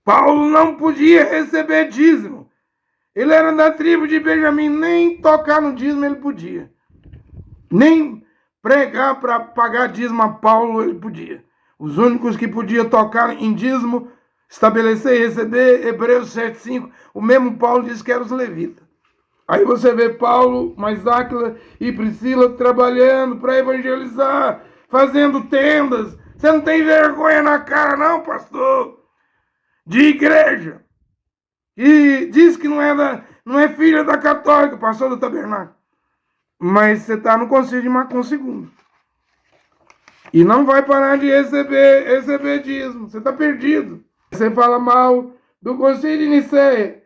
Paulo não podia receber dízimo. Ele era da tribo de Benjamim, nem tocar no dízimo ele podia. Nem pregar para pagar dízimo a Paulo ele podia. Os únicos que podiam tocar em dízimo, estabelecer e receber, Hebreus 7,5, o mesmo Paulo disse que eram os levitas. Aí você vê Paulo, mais Áquila e Priscila trabalhando para evangelizar, fazendo tendas. Você não tem vergonha na cara não, pastor? De igreja. E diz que não é filha da católica, pastor do tabernáculo. Mas você está no concílio de Macon II. E não vai parar de receber dízimo. Você está perdido. Você fala mal do concílio de Nicéia,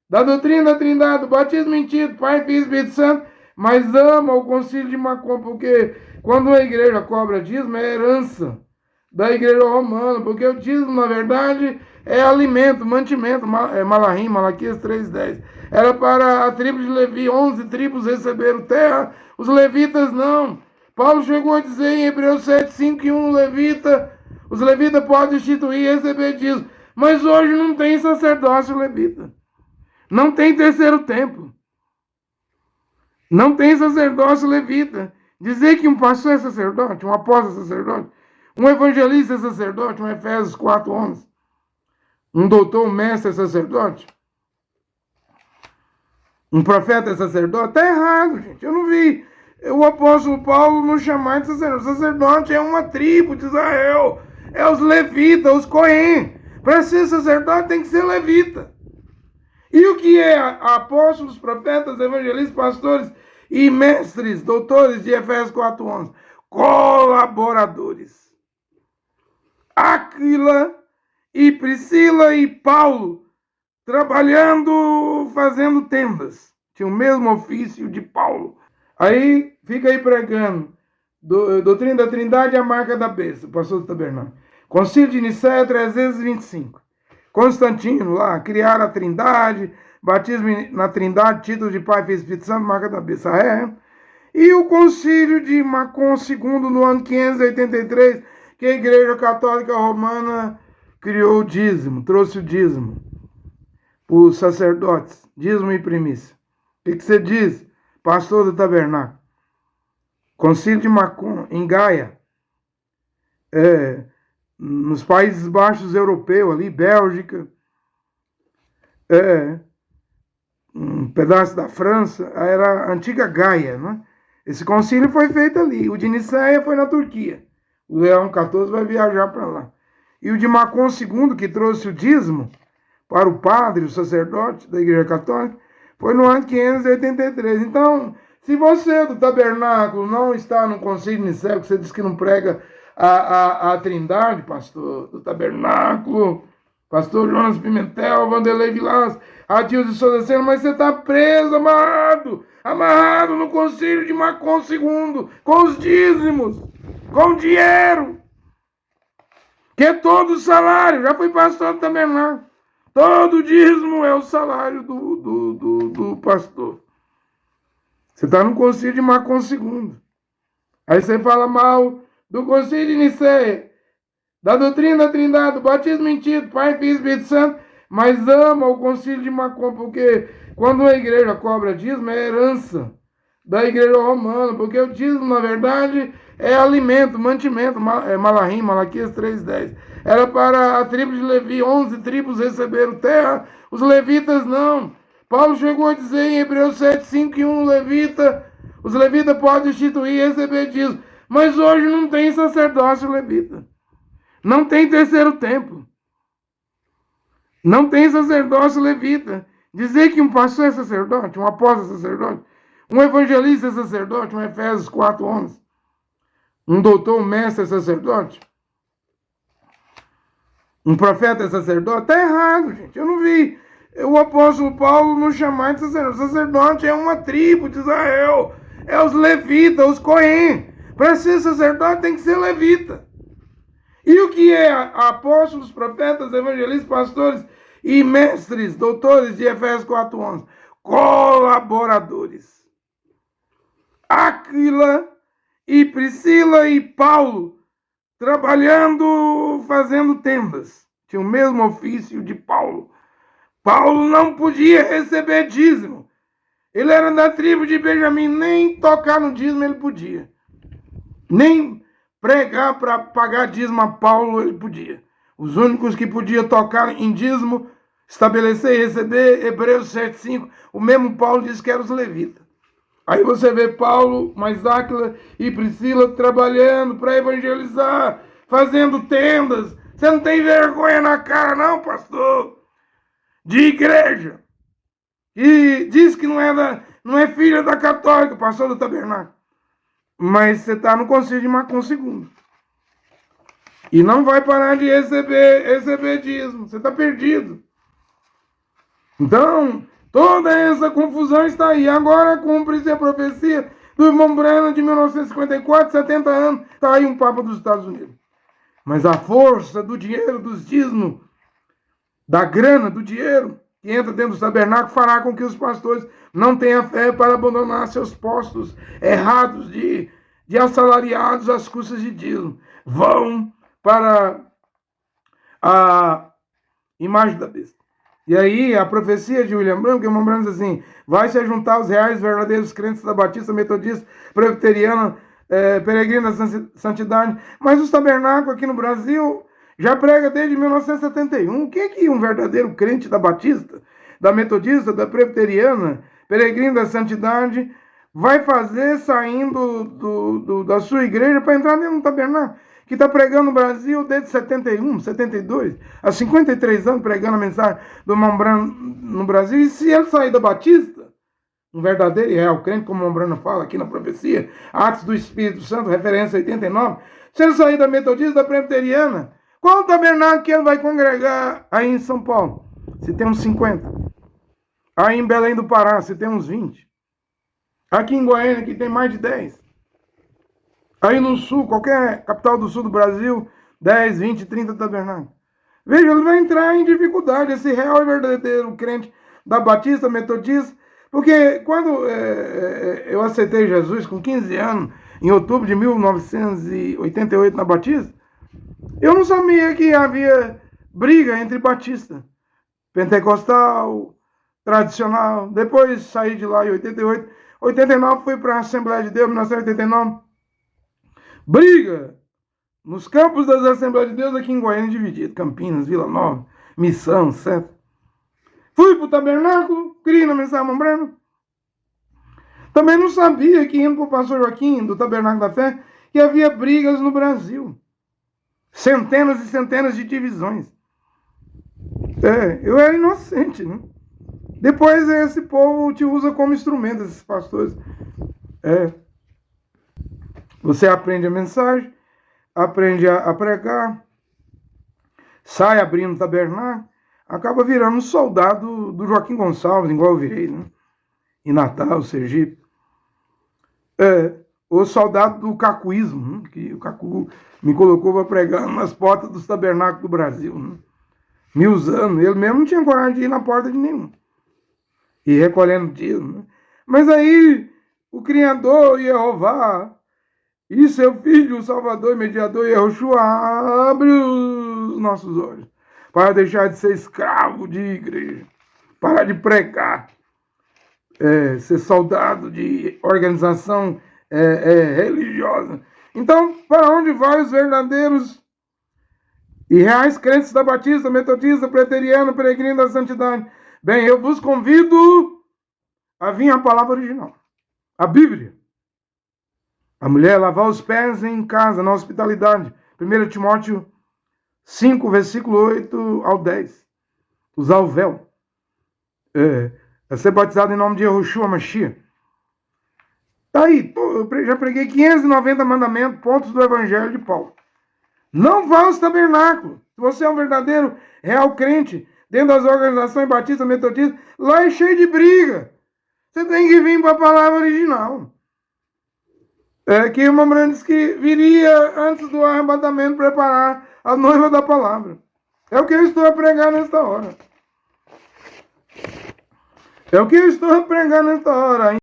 da doutrina da Trindade, do batismo mentido, Pai, Filho e Espírito Santo, mas ama o concílio de Macon, porque quando a igreja cobra dízimo, é herança da igreja romana, porque o dízimo, na verdade, é alimento, mantimento, Malahim, Malaquias 3,10. Era para a tribo de Levi, 11 tribos receberam terra, os levitas não. Paulo chegou a dizer em Hebreus 7,5 que os levitas podem instituir e receber dízimo, mas hoje não tem sacerdócio levita. Não tem terceiro templo. Não tem sacerdócio levita. Dizer que um pastor é sacerdote, um apóstolo é sacerdote, um evangelista é sacerdote, um Efésios 4,11. Um doutor, um mestre é sacerdote. Um profeta é sacerdote. Está errado, gente. Eu não vi o apóstolo Paulo nos chamar de sacerdote. O sacerdote é uma tribo de Israel. É os levitas, os Cohen. Para ser sacerdote tem que ser levita. E o que é apóstolos, profetas, evangelistas, pastores e mestres, doutores de Efésios 4,11? Colaboradores. Áquila e Priscila e Paulo trabalhando, fazendo tendas. Tinha o mesmo ofício de Paulo. Aí fica aí pregando. Doutrina da Trindade e a marca da besta, pastor do tabernáculo. Concílio de Nicéia 325. Constantino lá, criar a Trindade, batismo na Trindade, título de Pai, Filho e Espírito Santo, marca da besta. E o concílio de Macon II, no ano 583, que a Igreja Católica Romana criou o dízimo, trouxe o dízimo para os sacerdotes, dízimo e primícia. O que você diz, pastor do tabernáculo? Concílio de Macon, em Gaia, nos Países Baixos europeus, ali, Bélgica, um pedaço da França, era a antiga Gaia, né? Esse concílio foi feito ali. O de Nicéia foi na Turquia. O Leão XIV vai viajar para lá. E o de Macon II, que trouxe o dízimo para o padre, o sacerdote da Igreja Católica, foi no ano 583. Então, se você do tabernáculo não está no concílio de Nicéia, que você diz que não prega a Trindade, pastor do tabernáculo, pastor Jonas Pimentel, Vanderlei Vilas, Adilson de Souza Sena, mas você está preso, amarrado no concílio de Macon II, com os dízimos, com dinheiro, que é todo o salário. Já fui pastor do tabernáculo. Todo dízimo é o salário do pastor. Você está no concílio de Macon II. Aí você fala mal do concílio de Nicéia, da doutrina da Trindade, do batismo mentido, Pai, Filho e Espírito Santo, mas ama o concílio de Macon, porque quando a igreja cobra dízimo, é herança da igreja romana, porque o dízimo, na verdade, é alimento, mantimento, Malahim, Malaquias 3,10. Era para a tribo de Levi, 11 tribos receberam terra, os levitas não. Paulo chegou a dizer em Hebreus 7,5 que os levitas podem instituir e receber dízimo, mas hoje não tem sacerdócio levita. Não tem terceiro templo. Não tem sacerdócio levita. Dizer que um pastor é sacerdote, um apóstolo é sacerdote, um evangelista é sacerdote, um Efésios 4,11. Um doutor, um mestre é sacerdote. Um profeta é sacerdote. Está errado, gente. Eu não vi o apóstolo Paulo nos chamar de sacerdote. O sacerdote é uma tribo de Israel. É os levitas, os Cohen. Para ser sacerdote tem que ser levita. E o que é apóstolos, profetas, evangelistas, pastores e mestres, doutores de Efésios 4,11? Colaboradores. Áquila e Priscila e Paulo trabalhando, fazendo tendas. tinham o mesmo ofício de Paulo. Paulo não podia receber dízimo. Ele era da tribo de Benjamim, nem tocar no dízimo ele podia. Nem pregar para pagar dízimo a Paulo ele podia. Os únicos que podiam tocar em dízimo, estabelecer e receber, Hebreus 7,5, o mesmo Paulo disse que eram os levitas. Aí você vê Paulo, mais Áquila e Priscila trabalhando para evangelizar, fazendo tendas. Você não tem vergonha na cara não, pastor? De igreja. E diz que não é filha da católica, pastor do tabernáculo. Mas você está no concílio de Macon II. E não vai parar de receber dízimo. Você está perdido. Então, toda essa confusão está aí. Agora cumpre-se a profecia do irmão Branham de 1954, 70 anos. Está aí um Papa dos Estados Unidos. Mas a força do dinheiro, dos dízimos, da grana, do dinheiro que entra dentro do tabernáculo, fará com que os pastores não tenham fé para abandonar seus postos errados de assalariados às custas de dízimo. Vão para a imagem da besta. E aí, a profecia de William Branham, que o irmão Branham diz assim, vai se juntar os reais verdadeiros crentes da Batista, Metodista, Presbiteriana, Peregrina da Santidade. Mas os tabernáculos aqui no Brasil já prega desde 1971. O que é que um verdadeiro crente da Batista, da Metodista, da Presbiteriana, Peregrina da Santidade, vai fazer saindo da sua igreja para entrar dentro do tabernáculo? Que está pregando no Brasil desde 71, 72, há 53 anos pregando a mensagem do irmão Branham no Brasil. E se ele sair da Batista, um verdadeiro e real crente, como o irmão Branham fala aqui na profecia, Atos do Espírito Santo, referência 89, se ele sair da Metodista, da Presbiteriana, qual o tabernáculo que ele vai congregar aí em São Paulo? Se tem uns 50. Aí em Belém do Pará, se tem uns 20. Aqui em Goiânia, que tem mais de 10. Aí no sul, qualquer capital do sul do Brasil, 10, 20, 30 tabernáculos. Veja, ele vai entrar em dificuldade, esse real e verdadeiro crente da Batista, Metodista, porque quando eu aceitei Jesus com 15 anos, em outubro de 1988 na Batista, eu não sabia que havia briga entre batista, pentecostal, tradicional. Depois saí de lá em 88, 89 fui para a Assembleia de Deus, 1989. Briga nos campos das Assembleias de Deus aqui em Goiânia, dividido. Campinas, Vila Nova, Missão, certo? Fui para o tabernáculo, criei na mensagem Mombrano. Também não sabia que indo para o pastor Joaquim, do Tabernáculo da Fé, que havia brigas no Brasil. Centenas e centenas de divisões. Eu era inocente, né? Depois esse povo te usa como instrumento, esses pastores. Você aprende a mensagem, aprende a pregar, sai abrindo o tabernáculo, acaba virando um soldado do Joaquim Gonçalves, igual eu virei, né? Em Natal, Sergipe. O soldado do cacuísmo, né? Que o Cacu me colocou para pregar nas portas dos tabernáculos do Brasil. Né? 1000 anos, ele mesmo não tinha coragem de ir na porta de nenhum. E recolhendo dízimo. Né? Mas aí, o Criador, Jeová, e seu Filho, o Salvador e Mediador, Yahushua, abre os nossos olhos para deixar de ser escravo de igreja, parar de pregar, ser soldado de organização religiosa. Então, para onde vai os verdadeiros e reais crentes da Batista, Metodista, Preteriana, Peregrino da Santidade? Bem, eu vos convido a vir à palavra original, a Bíblia. A mulher lavar os pés em casa, na hospitalidade. 1 Timóteo 5, versículo 8 ao 10. Usar o véu. Ser batizado em nome de Yahushua Mashiach. Tá aí, eu já preguei 590 mandamentos, pontos do Evangelho de Paulo. Não vá aos tabernáculos. Se você é um verdadeiro, real crente, dentro das organizações batistas, metodistas, lá é cheio de briga. Você tem que vir para a palavra original. Que o irmão Branham disse que viria antes do arrebatamento preparar a noiva da palavra. É o que eu estou a pregar nesta hora.